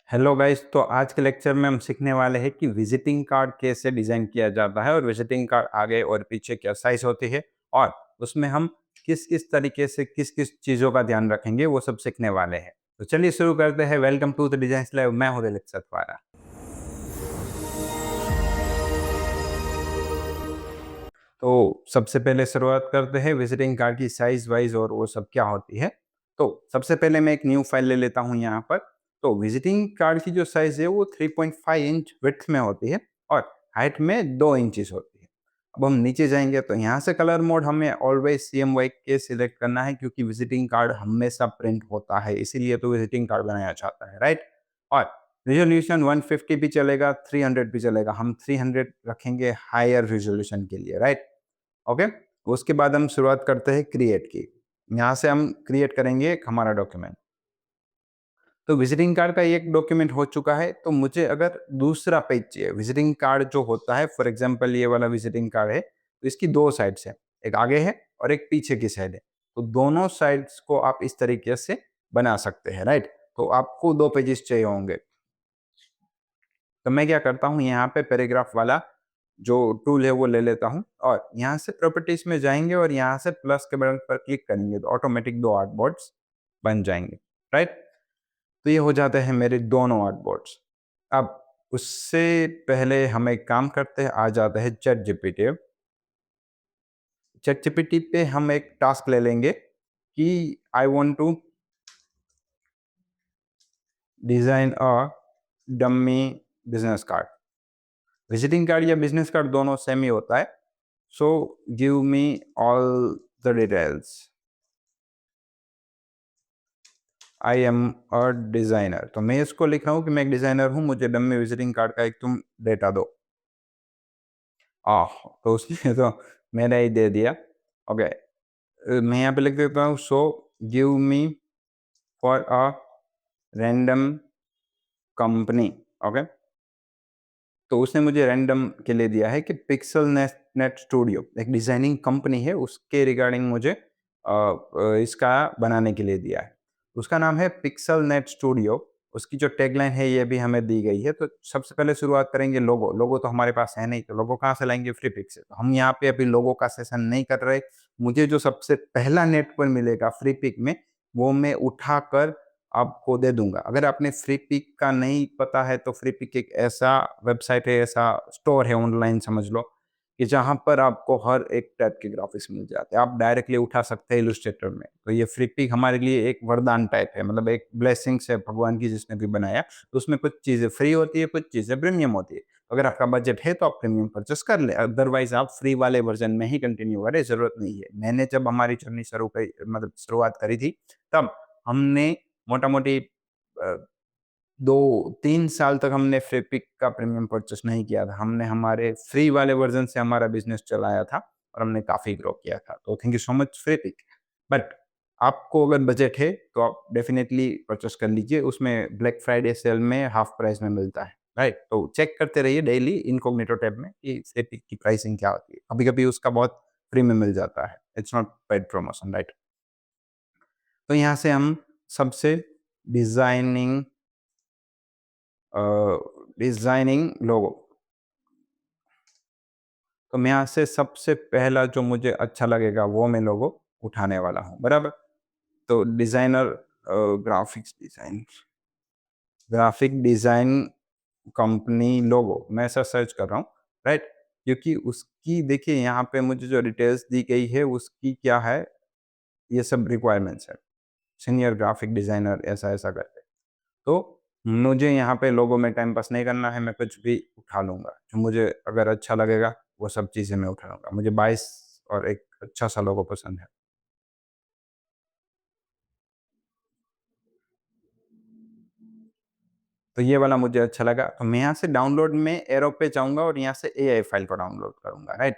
Hello guys. तो आज के लेक्चर में हम सीखने वाले हैं कि विजिटिंग कार्ड कैसे डिज़ाइन किया जाता है और विजिटिंग कार्ड आगे और पीछे क्या साइज़ होती है और उसमें हम किस-किस तरीके से किस-किस चीज़ों का ध्यान रखेंगे वो सब सीखने वाले हैं। तो चलिए शुरू करते हैं। Welcome to the designs live. मैं हूं दिलीप सतवारा। तो सबसे पहले शुरुआत करते हैं विजिटिंग कार्ड की साइज़ वाइज़ और वो सब क्या होती है। तो सबसे पहले मैं एक न्यू फाइल ले लेता हूँ यहाँ पर। तो विजिटिंग कार्ड की जो साइज़ है वो 3.5 इंच विड्थ में होती है और हाइट में 2 इंचेस होती है। अब हम नीचे जाएँगे तो यहाँ से कलर मोड हमें ऑलवेज़ CMYK सिलेक्ट करना है क्योंकि विजिटिंग कार्ड हमेशा प्रिंट होता है, इसीलिए तो विजिटिंग कार्ड बनाया जाता है, राइट? और रिज़ॉल्यूशन 150 भी चलेगा, 300 भी चलेगा। हम 300 रखेंगे हायर रिज़ॉल्यूशन के लिए, राइट? ओके। उसके बाद हम शुरुआत करते हैं क्रिएट की। यहाँ से हम क्रिएट करेंगे एक हमारा डॉक्यूमेंट। तो विजिटिंग कार्ड का एक डॉक्यूमेंट हो चुका है, तो मुझे अगर दूसरा पेज चाहिए, विजिटिंग कार्ड जो होता है, फॉर एग्जांपल ये वाला विजिटिंग कार्ड है, तो इसकी दो साइड्स है, एक आगे है और एक पीछे की साइड है। तो दोनों साइड्स को आप इस तरीके से बना सकते हैं, राइट? तो आपको दो पेजेस चाहिए होंगे। तो मैं क्या करता हूँ, यहाँ पे पैराग्राफ वाला जो टूल है वो ले लेता हूँ और यहाँ से प्रॉपर्टीज में जाएंगे और यहाँ से प्लस के बटन पर क्लिक करेंगे तो ऑटोमेटिक दो आर्टबोर्ड्स बन जाएंगे, राइट? तो ये हो जाते हैं मेरे दोनों आर्टबोर्ड्स। अब उससे पहले हम एक काम करते हैं, आ जाते हैं चैट जीपीटी। चैट जीपीटी पे हम एक टास्क ले लेंगे कि I want to design a dummy business card. Visiting card या बिजनेस कार्ड दोनों सेम ही होता है। So give me all the details. I am a designer. तो मैं इसको लिख रहा हूँ कि मैं एक डिजाइनर हूँ, मुझे डम्मी विजिटिंग कार्ड का एक तुम डेटा दो। आह, तो उसने तो मेरा ही दे दिया। ओके। मैं यहाँ पे लिख देता हूँ, सो give me for a random company. Okay. तो उसने मुझे रैंडम के लिए दिया है कि पिक्सल नेट नेट स्टूडियो एक डिजाइनिंग कंपनी है, उसके रिगार्डिंग मुझे इसका बनाने के लिए दिया है। उसका नाम है पिक्सल नेट स्टूडियो। उसकी जो टैगलाइन है ये भी हमें दी गई है। तो सबसे पहले शुरुआत करेंगे लोगो। लोगो तो हमारे पास है नहीं, तो लोगो कहाँ से लाएंगे? फ्री पिक से। तो हम यहाँ पे अभी लोगो का सेशन नहीं कर रहे। मुझे जो सबसे पहला नेट पर मिलेगा फ्री पिक में, वो मैं उठाकर आपको दे दूँगा। अगर आपने फ्री पिक का नहीं पता है, तो फ्री पिक एक ऐसा वेबसाइट है, ऐसा स्टोर है ऑनलाइन समझ लो, कि जहाँ पर आपको हर एक टाइप के ग्राफ़िक्स मिल जाते हैं। आप डायरेक्टली उठा सकते हैं इलस्ट्रेटर में। तो ये फ्री पिक हमारे लिए एक वरदान टाइप है, मतलब एक ब्लेसिंग्स है भगवान की जिसने भी बनाया। तो उसमें कुछ चीज़ें फ्री होती है, कुछ चीज़ें प्रीमियम होती है। अगर आपका बजट है तो आप प्रीमियम परचेज़ कर लें, अदरवाइज़ आप फ्री वाले वर्ज़न में ही कंटिन्यू करें, ज़रूरत नहीं है। मैंने जब हमारी जर्नी शुरू करी, मतलब शुरुआत करी थी, तब हमने मोटा-मोटी अ, 2-3 साल तक हमने फ्रीपिक का प्रीमियम परचेस नहीं किया था। हमने हमारे फ्री वाले वर्ज़न से हमारा बिज़नेस चलाया था और हमने काफ़ी ग्रो किया था। तो thank you so much Freepik. But आपको अगर बजट है तो आप डेफ़िनिटली परचेस कर लीजिए। उसमें ब्लैक फ्राइडे सेल में हाफ प्राइस में मिलता है, राइट? तो चेक करते रहिए डेली इनकॉग्निटो टैब में कि फ्रीपिक की प्राइसिंग क्या होती है। कभी-कभी उसका बहुत फ्री में मिल जाता है। It's not paid promotion, right? तो यहाँ से हम सबसे डिज़ाइनिंग डिज़ाइनिंग लोगो। तो मैं यहाँ से सबसे पहला जो मुझे अच्छा लगेगा वो मैं लोगो उठाने वाला हूँ, बराबर? तो डिज़ाइनर ग्राफ़िक डिज़ाइन कंपनी लोगो मैं ऐसा सर्च कर रहा हूँ, राइट? क्योंकि उसकी देखिए यहाँ पे मुझे जो डिटेल्स दी गई है उसकी क्या है, ये सब रिक्वायरमेंट्स है। सीनियर ग्राफ़िक डिज़ाइनर ऐसा-ऐसा करके। तो मुझे यहाँ पे लोगों में टाइम पास नहीं करना है, मैं कुछ भी उठा लूँगा। जो मुझे अगर अच्छा लगेगा, वो सब चीज़ें मैं उठा लूँगा। मुझे 22 और एक अच्छा-सा लोगो पसंद है। तो ये वाला मुझे अच्छा लगा। तो मैं यहाँ से डाउनलोड में एरो पे जाऊँगा और यहाँ से एआई फ़ाइल को डाउनलोड करूँगा, राइट?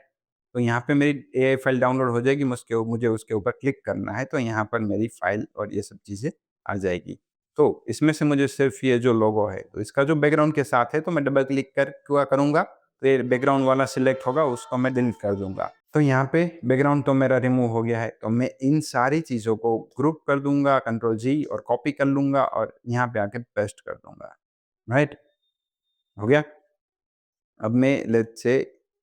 तो यहाँ पे मेरी एआई फ़ाइल डाउनलोड हो जाएगी, मुझे उसके ऊपर क्लिक करना है, तो यहाँ पर मेरी फ़ाइल और ये सब चीज़ें आ जाएगी। तो इसमें से मुझे सिर्फ़ ये जो लोगो है, तो इसका जो बैकग्राउंड के साथ है, तो मैं डबल क्लिक कर क्या करूँगा, तो ये बैकग्राउंड वाला सिलेक्ट होगा, उसको मैं डिलीट कर दूँगा। तो यहाँ पे बैकग्राउंड तो मेरा रिमूव हो गया है, तो मैं इन सारी चीज़ों को ग्रुप कर दूँगा, कंट्रोल जी और कॉपी कर लूँगा और यहाँ पे आके पेस्ट कर दूँगा। राइट? हो गया? अब मैं लेट्स से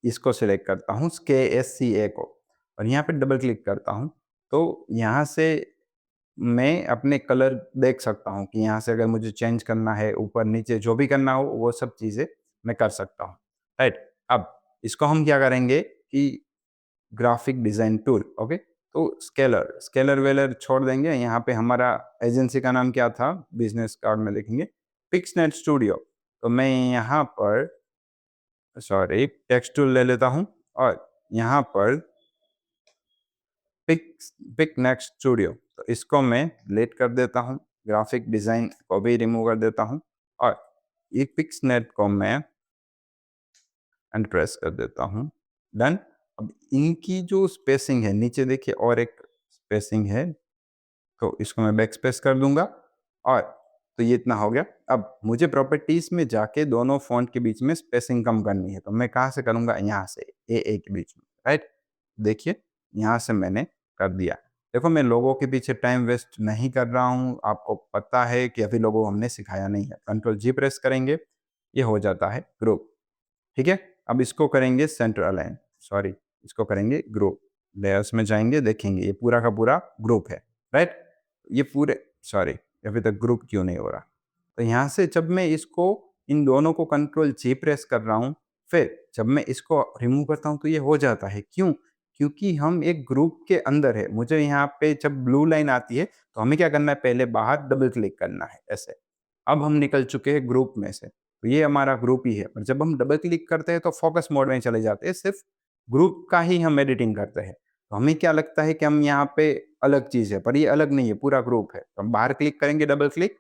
इसको सेलेक्ट करता हूँ KSCA को और यहाँ पे डबल क्लिक करता हूँ, तो यहाँ से मैं अपने कलर देख सकता हूँ कि यहाँ से अगर मुझे चेंज करना है, ऊपर-नीचे जो भी करना हो, वो सब चीज़ें मैं कर सकता हूँ, राइट? अब इसको हम क्या करेंगे कि ग्राफिक डिज़ाइन टूल, ओके? तो स्केलर-वेलर छोड़ देंगे, यहाँ पे हमारा एजेंसी का नाम क्या था? बिज़नेस कार्ड में लिखेंगे, पिक्सनेट स्टूडियो। तो मैं यहाँ पर सॉरी टेक्स्ट टूल ले लेता हूँ और यहाँ पर पिक्स पिक नेक्स्ट स्टूडियो, तो इसको मैं डिलीट कर देता हूँ, ग्राफिक डिज़ाइन को भी रिमूव कर देता हूँ और ये पिक्सनेट को मैं एंड प्रेस कर देता हूँ, डन। अब इनकी जो स्पेसिंग है, नीचे देखिए और एक स्पेसिंग है, तो इसको मैं बैक स्पेस कर दूँगा और तो ये इतना हो गया। अब मुझे प्रॉपर्टीज़ में जाके दोनों फ़ॉन्ट के बीच में स्पेसिंग कम करनी है, तो मैं कहाँ से करूँगा? यहाँ से, ए के बीच में, राइट? देखिए, यहाँ से मैंने कर दिया। देखो मैं लोगों के पीछे टाइम वेस्ट नहीं कर रहा हूँ, आपको पता है कि अभी लोगों को हमने सिखाया नहीं है। कंट्रोल जी प्रेस करेंगे, ये हो जाता है ग्रुप, ठीक है? अब इसको करेंगे सेंटर अलाइन, सॉरी इसको करेंगे ग्रुप। लेयर्स में जाएँगे, देखेंगे ये पूरा का पूरा ग्रुप है, राइट? ये पूरे सॉरी अभी तक ग्रुप क्यों नहीं हो रहा? तो यहाँ से जब मैं इसको इन दोनों को कंट्रोल जी प्रेस कर रहा हूँ, फिर जब मैं इसको रिमूव करता हूँ तो ये हो जाता है। क्यों? क्योंकि हम एक ग्रुप के अंदर है। मुझे यहाँ पे जब ब्लू लाइन आती है, तो हमें क्या करना है? पहले बाहर डबल क्लिक करना है, ऐसे। अब हम निकल चुके हैं ग्रुप में से, तो ये हमारा ग्रुप ही है। और जब हम डबल क्लिक करते हैं तो फोकस मोड में चले जाते हैं, सिर्फ़ ग्रुप का ही हम एडिटिंग करते हैं। तो हमें क्या लगता है कि हम यहाँ पे अलग चीज़ है, पर ये अलग नहीं है, पूरा ग्रुप है। तो हम बाहर क्लिक करेंगे डबल क्लिक,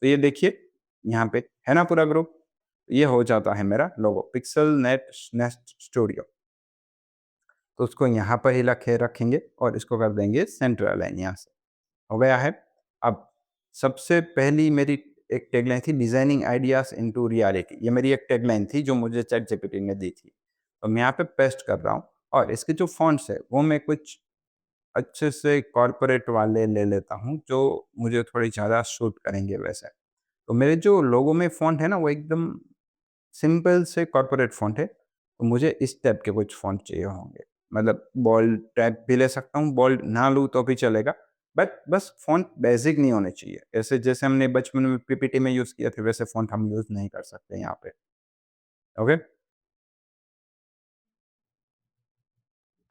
तो ये देखिए यहाँ पे है ना पूरा ग्रुप, ये हो जाता है मेरा लोगो पिक्सेल नेट नेस्ट स्टूडियो। तो उसको यहाँ पर ही रखेंगे और इसको कर देंगे सेंटर अलाइन यहाँ से, हो गया है। अब सबसे पहली मेरी एक टैगलाइन थी डिज़ाइनिंग आइडियाज़ इनटू रियलिटी, ये मेरी एक टैगलाइन थी जो मुझे चैटजीपीटी ने दी थी। तो मैं यहाँ पे पेस्ट कर रहा हूँ और इसके जो फ़ॉन्ट्स है वो मैं कुछ अच्छे से कॉर्पोरेट वाले ले लेता हूँ जो मुझे थोड़ी ज़्यादा सूट करेंगे वैसे। तो मेरे जो लोगो में फ़ॉन्ट है ना वो एकदम सिंपल से कॉर्पोरेट फ़ॉन्ट है, तो मुझे इस टाइप के कुछ फ़ॉन्ट चाहिए होंगे। मतलब बोल्ड टाइप भी ले सकता हूँ, बोल्ड ना लूँ तो भी चलेगा, बट बस फ़ॉन्ट बेसिक नहीं होने चाहिए। ऐसे जैसे हमने बचपन में पीपीटी में यूज़ किए थे, वैसे फ़ॉन्ट हम यूज़ नहीं कर सकते यहाँ पे, ओके?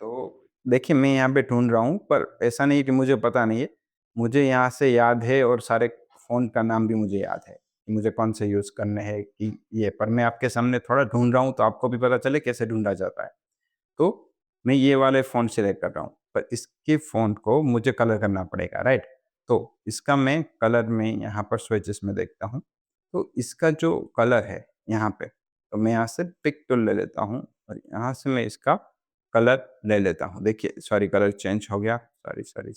तो देखिए मैं यहाँ पे ढूँढ रहा हूँ, पर ऐसा नहीं कि मुझे पता नहीं है। मुझे यहाँ से याद है और सारे फ़ॉन्ट का नाम भी मुझे याद है, कि मुझे कौन से यूज़ करने हैं कि ये, पर मैं आपके सामने थोड़ा ढूँढ रहा हूँ, तो आपको भी पता चले कैसे ढूँढा जाता है। तो मैं ये वाले फ़ॉन्ट सेलेक्ट कर रहा हूँ, पर इसके फ़ॉन्ट को मुझे कलर करना पड़ेगा, राइट? तो इसका मैं कलर में यहाँ पर स्विचेस में देखता हूँ, तो इसका जो कलर है यहाँ पे, तो मैं यहाँ से पिक टूल ले लेता हूँ और यहाँ से मैं इसका कलर ले लेता हूँ। देखिए सॉरी कलर चेंज हो गया, सॉरी।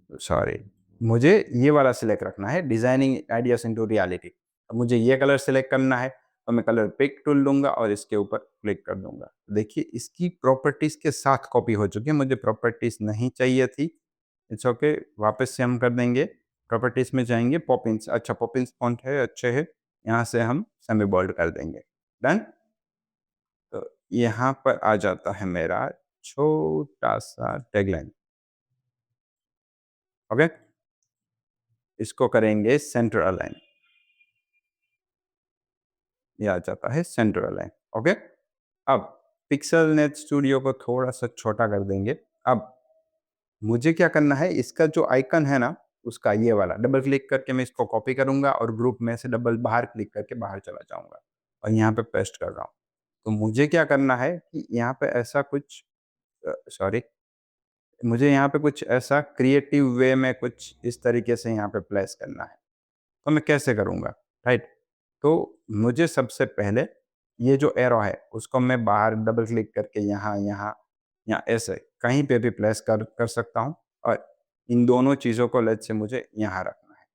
सॉरी, मुझे ये वाला सिलेक्ट रखना है डिज़ाइनिंग आइडियाज़ इंटू रियलिटी। अब मुझे ये कलर सिलेक्ट करना है, तो मैं कलर पिक टूल लूँगा और इसके ऊपर क्लिक कर दूँगा। देखिए इसकी प्रॉपर्टीज़ के साथ कॉपी हो चुकी है, मुझे प्रॉपर्टीज़ नहीं चाहिए थी। इट्स ओके, वापस से हम कर देंगे, प्रॉपर्टीज़ में जाएँगे, पॉपिंस अच्छा पॉपिंस फ़ॉन्ट है, अच्छे है, यहाँ से हम सेमी बोल्ड कर देंगे। डन? तो यहाँ पर आ जाता है मेरा छोटा-सा टैगलाइन, ओके? इसको करेंगे सेंटर अलाइन। ये आ जाता है सेंटर अलाइन, ओके। अब पिक्सेल नेट स्टूडियो को थोड़ा सा छोटा कर देंगे। अब मुझे क्या करना है, इसका जो आइकन है ना उसका ये वाला डबल क्लिक करके मैं इसको कॉपी करूंगा और ग्रुप में से डबल बाहर क्लिक करके बाहर चला जाऊंगा और यहाँ पे पेस्ट कर रहा हूँ। तो मुझे क्या करना है कि यहाँ पे ऐसा कुछ सॉरी मुझे यहाँ पे कुछ ऐसा क्रिएटिव वे में कुछ इस तरीके से यहाँ पे प्लेस करना है। तो मैं कैसे करूँगा, राइट? तो मुझे सबसे पहले ये जो एरो है, उसको मैं बाहर डबल क्लिक करके यहाँ या ऐसे कहीं पे भी प्लेस कर सकता हूँ और इन दोनों चीज़ों को लेट्स से मुझे यहाँ रखना है।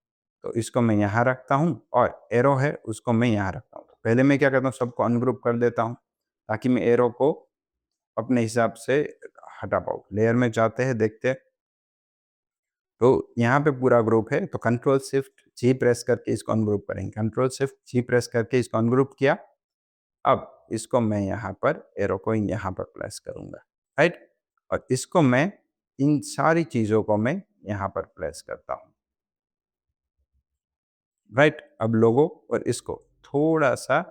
तो इसको मैं यहाँ रखता हूँ और एरो है उसको मैं यहाँ रखता हूँ। पहले मैं क्या करता हूँ, सबको अनग्रुप कर देता हूँ, ताकि मैं एरो को अपने हिसाब से हटा पाऊँ। लेयर में जाते हैं, देखते हैं तो यहाँ पे पूरा ग्रुप है, तो कंट्रोल शिफ्ट जी प्रेस करके इसको अनग्रुप करेंगे। कंट्रोल शिफ्ट जी प्रेस करके इसको अनग्रुप किया। अब इसको मैं यहाँ पर एरो को यहाँ पर प्लेस करूँगा, राइट? और इसको मैं इन सारी चीज़ों को मैं यहाँ पर प्लेस करता हूँ, राइट? अब लोगो और इसको थोड़ा-सा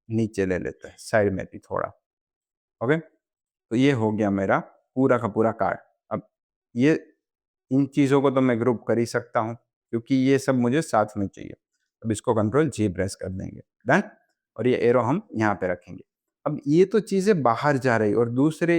नीचे ले लेते हैं, साइड में भी थोड़ा, ओके? तो ये हो गया मेरा पूरा का पूरा कार्ड। अब ये इन चीज़ों को तो मैं ग्रुप कर ही सकता हूँ, क्योंकि ये सब मुझे साथ में चाहिए। अब इसको कंट्रोल जी प्रेस कर देंगे, डन? और ये एरो हम यहाँ पे रखेंगे। अब ये तो चीज़ें बाहर जा रही है और दूसरे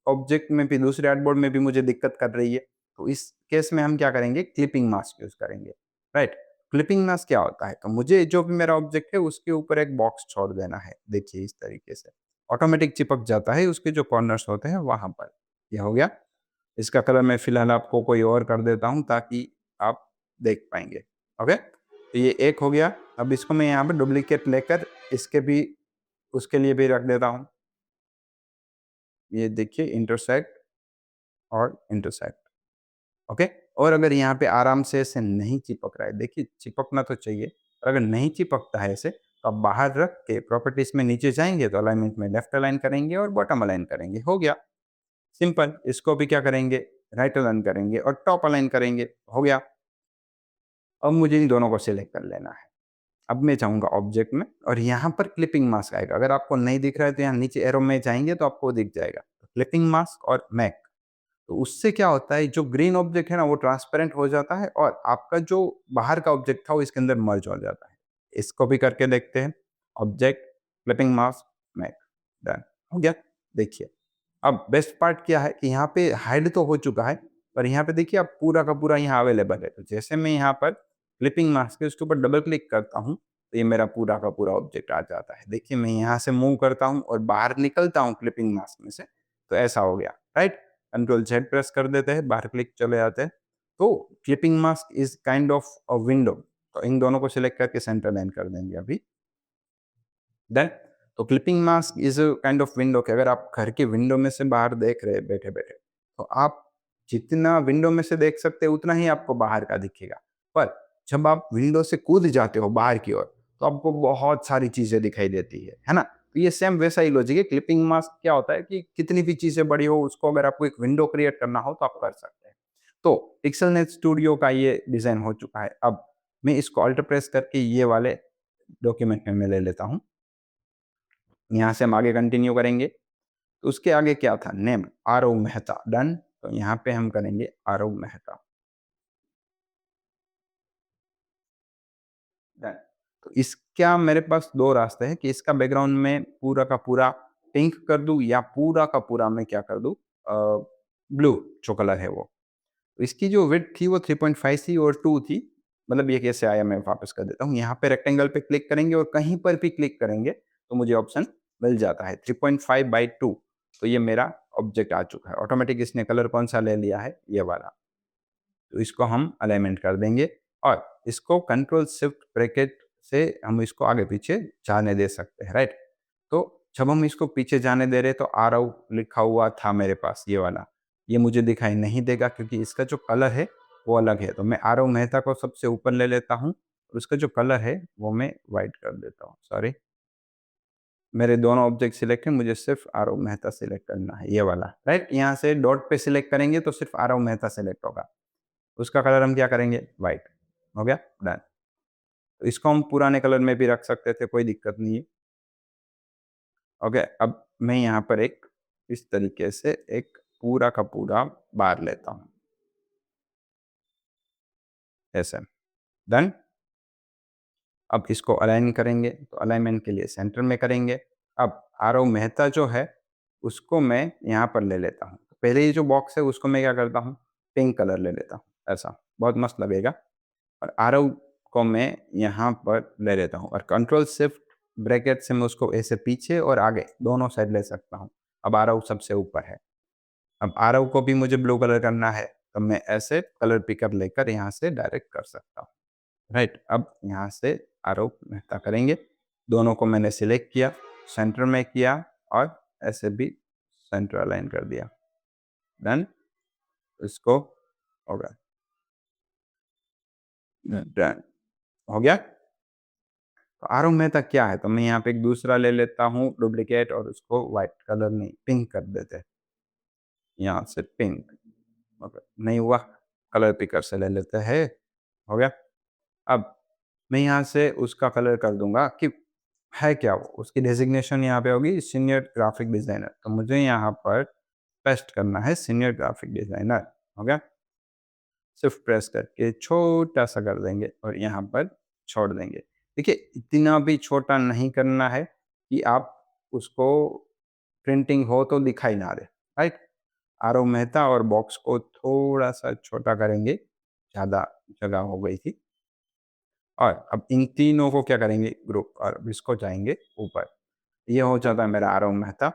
ऑब्जेक्ट में भी, दूसरे आर्टबोर्ड में भी मुझे दिक्कत कर रही है। तो इस केस में हम क्या करेंगे, क्लिपिंग मास्क यूज़ करेंगे, राइट? क्लिपिंग मास्क क्या होता है? तो मुझे जो भी मेरा ऑब्जेक्ट है उसके ऊपर एक बॉक्स छोड़ देना है। देखिए इस तरीके से, ऑटोमेटिक चिपक जाता है उसके जो कॉर्नर्स होते हैं वहाँ पर। ये हो गया। इसका कलर मैं फ़िलहाल आपको कोई और कर देता हूँ ताकि आप देख पाएँगे, ओके? तो ये एक हो गया। अब इसको मैं यहाँ पे डुप्लीकेट लेकर इसके भी, उसके लिए भी रख देता हूँ। ये देखिए इंटरसेक्ट और इंटरसेक्ट, ओके? और अगर यहाँ पे आराम से ऐसे नहीं चिपक रहा है, देखिए चिपकना तो चाहिए, और अगर नहीं चिपकता है ऐसे, तो आप बाहर रख के प्रॉपर्टीज़ में नीचे जाएँगे तो अलाइनमेंट में लेफ्ट अलाइन करेंगे और बॉटम अलाइन करेंगे, हो गया। सिंपल। इसको भी क्या करेंगे, राइट अलाइन करेंगे और टॉप अलाइन करेंगे, हो गया। अब मुझे इन दोनों को सिलेक्ट कर लेना है। अब मैं जाऊँगा ऑब्जेक्ट में और यहाँ पर क्लिपिंग मास्क आएगा। अगर आपको नहीं दिख रहा है तो यहाँ नीचे एरो में जाएँगे तो आपको दिख जाएगा। क्लिपिंग मास्क और मैक, तो उससे क्या होता है, जो ग्रीन ऑब्जेक्ट है ना वो ट्रांसपेरेंट हो जाता है और आपका जो बाहर का ऑब्जेक्ट था वो इसके अंदर मर्ज हो जाता है। इसको भी करके देखते हैं। Object, clipping mask, make, done, हो गया। देखिए, अब बेस्ट पार्ट क्या है कि यहाँ पे हाइड तो हो चुका है, पर यहाँ पे देखिए अब पूरा का पूरा यहाँ अवेलेबल है। तो जैसे मैं यहाँ पर क्लिपिंग मास्क है उसके ऊपर डबल क्लिक करता हूँ, तो ये मेरा पूरा का पूरा ऑब्जेक्ट आ जाता है। देखिए मैं यहाँ से मूव करता हूँ और बाहर निकलता हूँ क्लिपिंग मास्क में से, तो ऐसा हो गया, राइट? कंट्रोल जेड प्रेस कर देते हैं, बाहर क्लिक चले जाते हैं। तो clipping mask is kind of a window. तो इन दोनों को सिलेक्ट करके सेंटर लाइन कर देंगे अभी। देन तो clipping mask is a kind of window कि अगर आप घर के विंडो में से बाहर देख रहे हैं बैठे-बैठे, तो आप जितना विंडो में से देख सकते हैं उतना ही आपको बाहर का दिखेगा। पर जब आप विंडो से कूद जाते हो बाहर की ओर, तो आपको बहुत सारी चीज़ें दिखाई देती है ना? तो ये सेम वैसा ही लॉजिक है। क्लिपिंग मास्क क्या होता है कि कितनी भी चीज़ें बड़ी हो उसको अगर आपको एक विंडो क्रिएट करना हो तो आप कर सकते हैं। तो पिक्सेलनेट स्टूडियो का ये डिज़ाइन हो चुका है। अब मैं इसको अल्ट प्रेस करके ये वाले डॉक्यूमेंट में मैं ले लेता हूँ। यहाँ से हम आगे कंटिन्यू करेंगे। तो उसके आगे क्या था, नेम आरव मेहता, डन। तो यहाँ पे हम करेंगे आरव मेहता, डन। तो इसका मेरे पास 2 रास्ते हैं कि इसका बैकग्राउंड में पूरा का पूरा पिंक कर दूँ या पूरा का पूरा मैं क्या कर दूँ, ब्लू जो कलर है वो। तो इसकी जो विड्थ थी वो 3.5 थी और 2 थी। मतलब ये कैसे आया मैं वापस कर देता हूँ। यहाँ पे रेक्टेंगल पे क्लिक करेंगे और कहीं पर भी क्लिक करेंगे तो मुझे ऑप्शन मिल जाता है 3.5/2। तो ये मेरा ऑब्जेक्ट आ चुका है। ऑटोमेटिक इसने कलर कौन-सा ले लिया है, ये वाला। तो इसको हम अलाइनमेंट कर देंगे और इसको कंट्रोल शिफ्ट ब्रैकेट से हम इसको आगे-पीछे जाने दे सकते हैं, राइट? तो जब हम इसको पीछे जाने दे रहे हैं तो आरव लिखा हुआ था मेरे पास ये वाला, ये मुझे दिखाई नहीं देगा क्योंकि इसका जो कलर है वो अलग है। तो मैं आरव मेहता को सबसे ऊपर ले लेता हूँ और उसका जो कलर है वो मैं व्हाइट कर देता हूँ। सॉरी, मेरे दोनों ऑब्जेक्ट सिलेक्ट हैं, मुझे सिर्फ आरव मेहता सिलेक्ट करना है, ये वाला, राइट? यहाँ से डॉट पे सिलेक्ट करेंगे तो सिर्फ आरव मेहता सिलेक्ट होगा। उसका कलर हम क्या करेंगे, व्हाइट, हो गया, डन। तो इसको हम पुराने कलर में भी रख सकते थे, कोई दिक्कत नहीं है। ओके, अब मैं यहाँ पर एक इस तरीके से एक पूरा का पूरा बार लेता हूँ, ऐसे, डन। अब इसको अलाइन करेंगे, तो अलाइनमेंट के लिए सेंटर में करेंगे। अब आरव मेहता जो है, उसको मैं यहाँ पर ले लेता हूँ। पहले ये जो बॉक्स है उसको मैं क्या करता हूँ, पिंक कलर ले लेता हूँ, ऐसा, बहुत मस्त लगेगा। और आरव को मैं यहाँ पर ले लेता हूँ और कंट्रोल शिफ्ट ब्रैकेट से मैं उसको ऐसे पीछे और आगे दोनों साइड ले सकता हूँ। अब आरव सबसे ऊपर है। अब आरव को भी मुझे ब्लू कलर करना है, तो मैं ऐसे कलर पिकर लेकर यहाँ से डायरेक्ट कर सकता हूँ, राइट? अब यहाँ से आरव मेहता करेंगे। दोनों को मैंने सिलेक्ट किया, सेंटर में किया और ऐसे भी सेंटर अलाइन कर दिया, डन। इसको हो गया। डन हो गया। तो आरव मेहता क्या है, तो मैं यहाँ पे एक दूसरा ले लेता हूँ डुप्लीकेट और उसको व्हाइट कलर नहीं पिंक कर देते हैं, यहाँ से पिंक। ओके, नहीं हुआ, कलर पिकर से ले लेते हैं। हो गया। अब मैं यहाँ से उसका कलर कर दूंगा कि है क्या वो, उसकी डेजिग्नेशन यहाँ पे होगी सीनियर ग्राफिक डिजाइनर, तो मुझे यहाँ पर पेस्ट करना है सीनियर ग्राफिक डिजाइनर। हो गया। सिर्फ प्रेस करके छोटा सा कर देंगे और यहाँ पर छोड़ देंगे। देखिए इतना भी छोटा नहीं करना है कि आप उसको प्रिंटिंग हो तो दिखाई ना दे, राइट। आरव मेहता और बॉक्स को थोड़ा सा छोटा करेंगे, ज़्यादा जगह हो गई थी। और अब इन तीनों को क्या करेंगे, ग्रुप, और अब इसको जाएंगे ऊपर। ये हो जाता है मेरा आरव मेहता।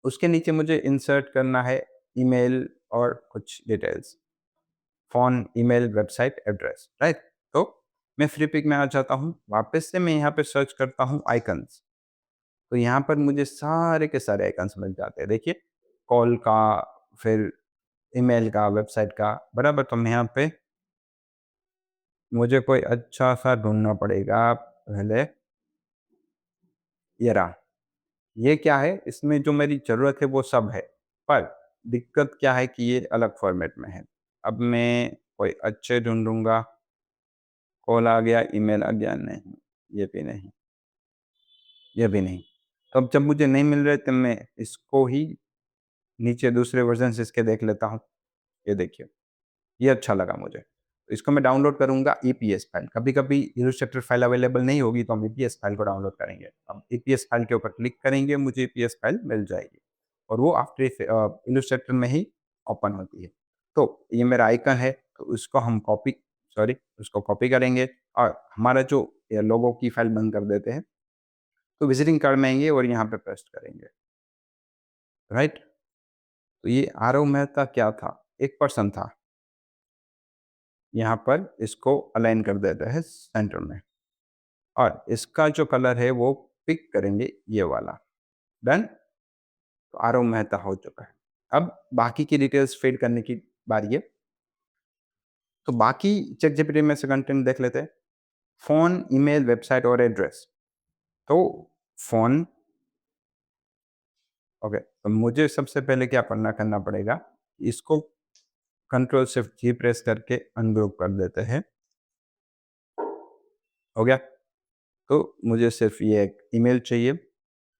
उसके नीचे मुझे इंसर्ट करना है ईमेल और कुछ details, phone, email, website, address, right. तो मैं फ्री पिक में आ जाता हूँ, वापस से मैं यहाँ पे सर्च करता हूँ आइकन्स। तो यहाँ पर मुझे सारे के सारे आइकन्स मिल जाते हैं। देखिए कॉल का, फिर ईमेल का, वेबसाइट का, बराबर। तो मैं यहाँ पे मुझे कोई अच्छा-सा ढूँढना पड़ेगा पहले। ये रहा। ये क्या है, इसमें जो मेरी ज़रूरत है वो सब है, पर दिक्कत क्या है कि ये अलग फ़ॉर्मेट में है। अब मैं कोई अच्छे ढूँढूँगा, कॉल आ गया, ईमेल आ गया, नहीं, ये भी नहीं, ये भी नहीं। तो अब जब मुझे नहीं मिल रहे तब मैं इसको ही नीचे दूसरे वर्ज़न से इसके देख लेता हूँ। ये देखिए, ये अच्छा लगा मुझे। तो इसको मैं डाउनलोड करूँगा ईपीएस फाइल। कभी-कभी इलस्ट्रेटर फाइल अवेलेबल नहीं होगी तो हम ईपीएस फाइल को डाउनलोड करेंगे। अब ईपीएस फाइल के ऊपर क्लिक करेंगे, मुझे ईपीएस फाइल मिल जाएगी और वो इलस्ट्रेटर में ही ओपन होती है। तो ये मेरा आइकन है, तो उसको हम उसको कॉपी करेंगे और हमारा जो ये लोगो की फाइल बंद कर देते हैं। तो विज़िटिंग कार्ड में आएँगे और यहाँ पे पेस्ट करेंगे, राइट? तो ये आरव मेहता क्या था? एक पर्सन था। यहाँ पर इसको अलाइन कर देते हैं सेंटर में और इसका जो कलर है वो पिक करेंगे ये वाला। डन। तो आरव मेहता हो चुका है। अब बाकी की डिटेल्स फीड करने की बारी है। तो बाकी चैट जीपीटी में से कंटेंट देख लेते हैं। फ़ोन, ईमेल, वेबसाइट और एड्रेस। तो फ़ोन, ओके, तो मुझे सबसे पहले क्या करना पड़ेगा, इसको कंट्रोल शिफ्ट जी प्रेस करके अनग्रुप कर देते हैं। हो गया। तो मुझे सिर्फ ये एक ईमेल चाहिए,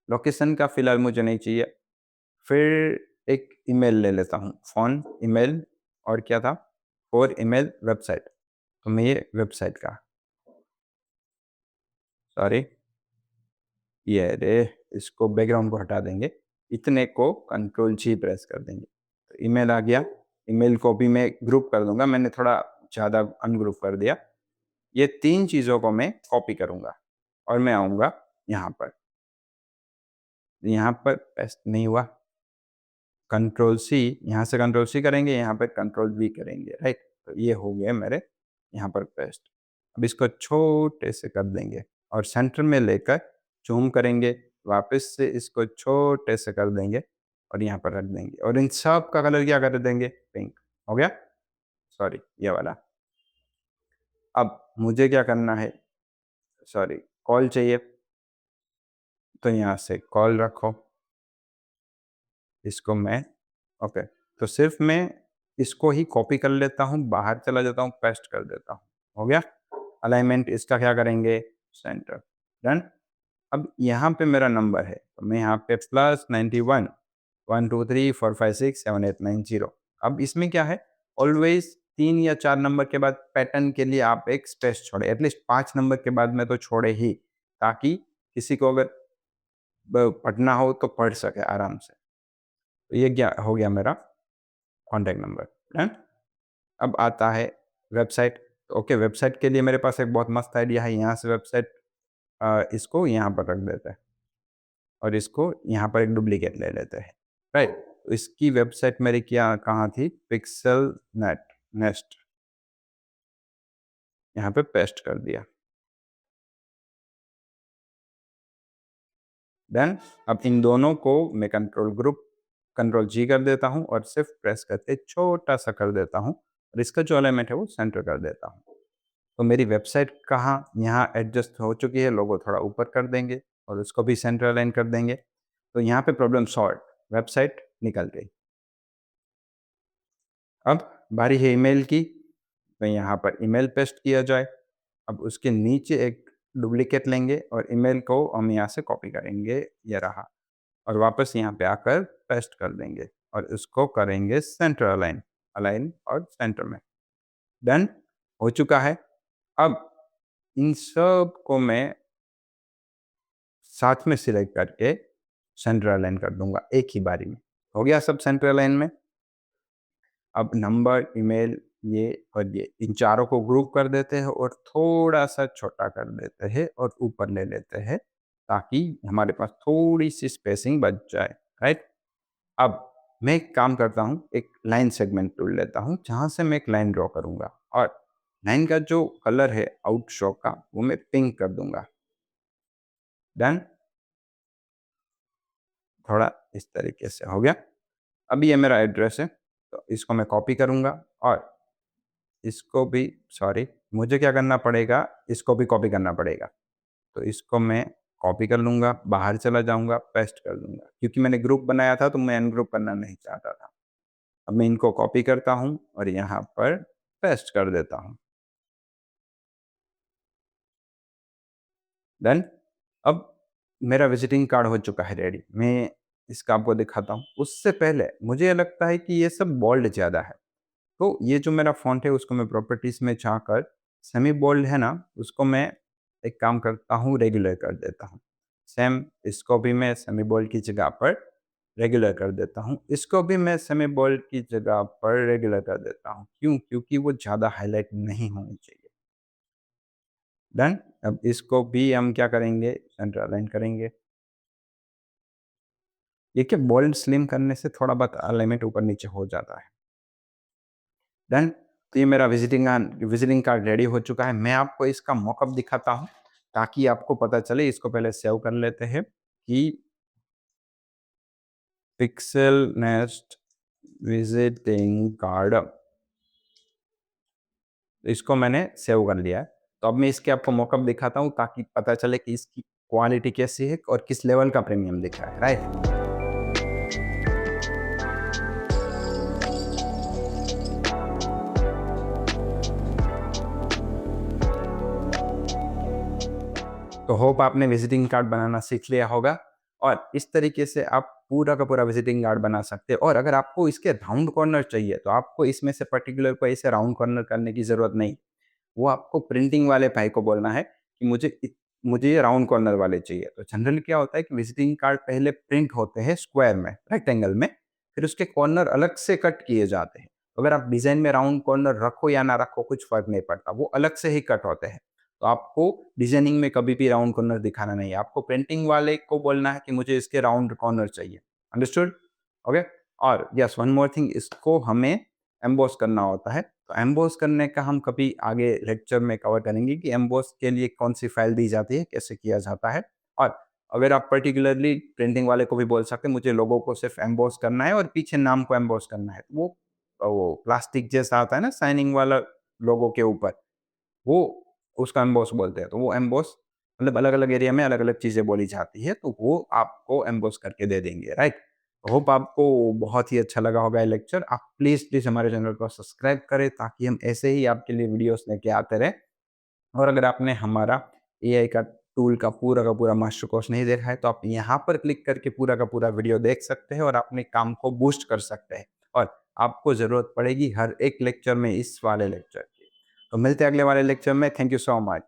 लोकेशन का फ़िलहाल मुझे नहीं चाहिए। फिर एक ईमेल ले लेता हूँ, फ़ोन, ईमेल और क्या था? और ईमेल, वेबसाइट। तो मैं ये वेबसाइट का, सॉरी, ये रहे, इसको बैकग्राउंड को हटा देंगे। इतने को कंट्रोल जी प्रेस कर देंगे। तो ईमेल आ गया, ईमेल को भी मैं ग्रुप कर दूँगा, मैंने थोड़ा ज़्यादा अनग्रुप कर दिया। ये 3 चीज़ों को मैं कॉपी करूँगा और मैं आऊँगा यहाँ पर। यहाँ पर पेस्ट नहीं हुआ, कंट्रोल सी, यहाँ से कंट्रोल सी करेंगे, यहाँ पे कंट्रोल वी करेंगे, राइट? तो ये हो गए मेरे यहाँ पर पेस्ट। अब इसको छोटे से कर देंगे और सेंटर में लेकर ज़ूम करेंगे, वापस से इसको छोटे से कर देंगे और यहाँ पर रख देंगे और इन सब का कलर क्या कर देंगे? पिंक। हो गया? सॉरी, ये वाला। अब मुझे क्या करना है, सॉरी, कॉल चाहिए, तो यहाँ से कॉल रखो, इसको मैं, ओके, तो सिर्फ मैं इसको ही कॉपी कर लेता हूँ, बाहर चला जाता हूँ, पेस्ट कर देता हूँ। हो गया। अलाइनमेंट इसका क्या करेंगे, सेंटर। डन। अब यहाँ पे मेरा नंबर है तो मैं यहाँ पे +91 123456789 अब इसमें क्या है, ऑलवेज 3 या 4 नंबर के बाद पैटर्न के लिए आप एक स्पेस छोड़े, एटलीस्ट 5 नंबर के बाद में तो छोड़े ही, ताकि किसी को अगर पढ़ना हो तो पढ़ सके आराम से। तो ये क्या हो गया मेरा कॉन्टैक्ट नंबर। डन। अब आता है वेबसाइट। ओके, वेबसाइट के लिए मेरे पास एक बहुत मस्त आइडिया है, यहाँ से वेबसाइट, इसको यहाँ पर रख देते हैं और इसको यहाँ पर एक डुप्लीकेट ले लेते हैं, राइट। तो इसकी वेबसाइट मेरी क्या कहाँ थी, पिक्सल नेट नेस्ट, यहाँ पे पेस्ट कर दिया। देन अब इन दोनों को मैं कंट्रोल जी कर देता हूँ और सिर्फ प्रेस करके छोटा सा कर देता हूँ और इसका जो एलिमेंट है वो सेंटर कर देता हूँ। तो मेरी वेबसाइट कहाँ यहाँ एडजस्ट हो चुकी है, लोगो थोड़ा ऊपर कर देंगे और उसको भी सेंटर अलाइन कर देंगे। तो यहाँ पे प्रॉब्लम सॉल्व, वेबसाइट निकल गई। अब बारी है ईमेल की, तो यहाँ पर ईमेल पेस्ट किया जाए। अब उसके नीचे एक डुप्लीकेट लेंगे और ईमेल को हम यहाँ से कॉपी करेंगे, ये रहा, और वापस यहाँ पे आकर पेस्ट कर देंगे और इसको करेंगे सेंटर अलाइन, अलाइन और सेंटर में। डन हो चुका है। अब इन सब को मैं साथ में सिलेक्ट करके सेंटर अलाइन कर दूंगा एक ही बारी में। हो गया सब सेंटर अलाइन में। अब नंबर, ईमेल, ये और ये, इन चारों को ग्रुप कर देते हैं और थोड़ा-सा छोटा कर देते हैं और ऊपर ले लेते हैं, ताकि हमारे पास थोड़ी-सी स्पेसिंग बच जाए, राइट? अब मैं एक काम करता हूँ, एक लाइन सेगमेंट टूल लेता हूँ, जहाँ से मैं एक लाइन ड्रॉ करूँगा और लाइन का जो कलर है आउट शो का, वो मैं पिंक कर दूँगा। डन? थोड़ा इस तरीके से हो गया। अब ये मेरा एड्रेस है, तो इसको मैं कॉपी करूँगा और इसको भी, सॉरी, मुझे क्या करना पड़ेगा, इसको भी कॉपी करना पड़ेगा। तो इसको मैं कॉपी कर लूँगा, बाहर चला जाऊँगा, पेस्ट कर दूँगा। क्योंकि मैंने ग्रुप बनाया था तो मैं अनग्रुप करना नहीं चाहता था। अब मैं इनको कॉपी करता हूँ और यहाँ पर पेस्ट कर देता हूँ। डन? अब मेरा विज़िटिंग कार्ड हो चुका है रेडी। मैं इसका आपको दिखाता हूँ। उससे पहले मुझे ये लगता है कि ये सब बोल्ड ज़्यादा है। तो ये जो मेरा फ़ॉन्ट है उसको मैं प्रॉपर्टीज़ में जाकर सेमी बोल्ड है ना, उसको मैं एक काम करता हूँ, रेगुलर कर देता हूँ। सेम इसको भी मैं सेमी बोल्ड की जगह पर रेगुलर कर देता हूँ। इसको भी मैं सेमी बोल्ड की जगह पर रेगुलर कर देता हूँ। क्यों? क्योंकि वो ज़्यादा हाइलाइट नहीं होनी चाहिए। डन? अब इसको भी हम क्या करेंगे, सेंटर अलाइन करेंगे। ये क्या, बोल्ड स्लिम करने से थोड़ा बहुत अलाइनमेंट ऊपर-नीचे हो जाता है। डन? तो ये मेरा विज़िटिंग कार्ड रेडी हो चुका है। मैं आपको इसका मॉकअप दिखाता हूँ, ताकि आपको पता चले। इसको पहले सेव कर लेते हैं कि पिक्सेल नेस्ट विज़िटिंग कार्ड, इसको मैंने सेव कर लिया है। तो अब मैं इसके आपको मॉकअप दिखाता हूँ, ताकि पता चले कि इसकी क्वालिटी कैसी है और किस लेवल का प्रीमियम दिख रहा है, राइट? तो होप आपने विजिटिंग कार्ड बनाना सीख लिया होगा और इस तरीके से आप पूरा का पूरा विजिटिंग कार्ड बना सकते हैं। और अगर आपको इसके राउंड कॉर्नर चाहिए, तो आपको इसमें से पर्टिकुलर कोई ऐसे राउंड कॉर्नर करने की ज़रूरत नहीं। वो आपको प्रिंटिंग वाले भाई को बोलना है कि मुझे ये राउंड कॉर्नर वाले चाहिए। तो जनरली क्या होता है कि विजिटिंग कार्ड पहले प्रिंट होते हैं स्क्वायर में, रेक्टेंगल में, फिर उसके कॉर्नर अलग से कट किए जाते हैं। अगर आप डिज़ाइन में राउंड कॉर्नर रखो या ना रखो, कुछ फ़र्क नहीं पड़ता, वो अलग से ही कट होते हैं। तो आपको डिज़ाइनिंग में कभी भी राउंड कॉर्नर दिखाना नहीं है। आपको प्रिंटिंग वाले को बोलना है कि मुझे इसके राउंड कॉर्नर चाहिए। अंडरस्टूड? ओके? और यस, वन मोर थिंग, इसको हमें एम्बॉस करना होता है। तो एम्बॉस करने का हम कभी आगे लेक्चर में कवर करेंगे कि एम्बॉस के लिए कौन-सी फाइल दी जाती है, कैसे किया जाता है। और अगर आप पर्टिकुलरली प्रिंटिंग वाले को भी बोल सकते हैं, मुझे लोगो को सिर्फ़ एम्बॉस करना है और पीछे नाम को एम्बॉस करना है। वो प्लास्टिक जैसा आता है ना शाइनिंग वाला लोगो के ऊपर, वो उसका एम्बॉस बोलते हैं। तो वो एम्बॉस मतलब अलग-अलग एरिया में अलग-अलग चीज़ें बोली जाती है, तो वो आपको एम्बॉस करके दे देंगे, राइट? होप आपको बहुत ही अच्छा लगा होगा ये लेक्चर। आप प्लीज़ हमारे चैनल को सब्सक्राइब करें, ताकि हम ऐसे ही आपके लिए वीडियोज़ लेके आते रहें। और अगर आपने हमारा एआई का टूल का पूरा मास्टर कोर्स नहीं देखा है, तो आप यहाँ पर क्लिक करके पूरा का पूरा वीडियो देख सकते हैं और अपने काम को बूस्ट कर सकते हैं। और आपको ज़रूरत पड़ेगी हर एक लेक्चर में इस वाले लेक्चर की। तो मिलते हैं अगले वाले लेक्चर में। Thank you so much.